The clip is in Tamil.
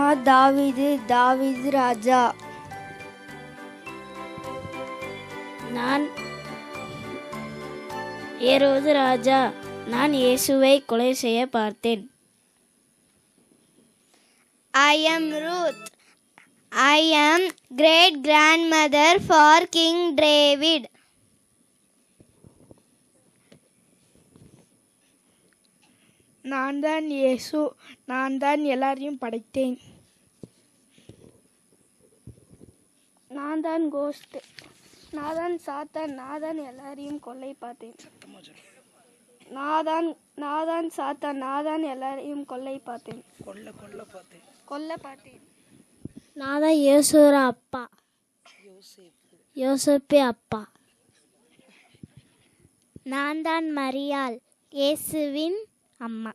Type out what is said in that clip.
நான் தாவீது ராஜா. நான் ஏரோது ராஜா. நான் இயேசுவை கொலை செய்ய பார்த்தேன். I am Ruth. I am great grandmother for King David. நான் தான் இயேசு. நான் தான் எல்லாரையும் படைத்தேன். நான் தான் கோஸ்ட். நான் தான் சாத்தான். நான் தான் எல்லாரையும் கொல்லை பார்த்தேன். நான் தான் சாத்தான். நான் தான் எல்லாரையும் கொல்ல பார்த்தேன். நான் தான் இயேசுவோட அப்பா, யோசேப்பு அப்பா. நான் தான் மரியாள், இயேசுவின் அம்மா.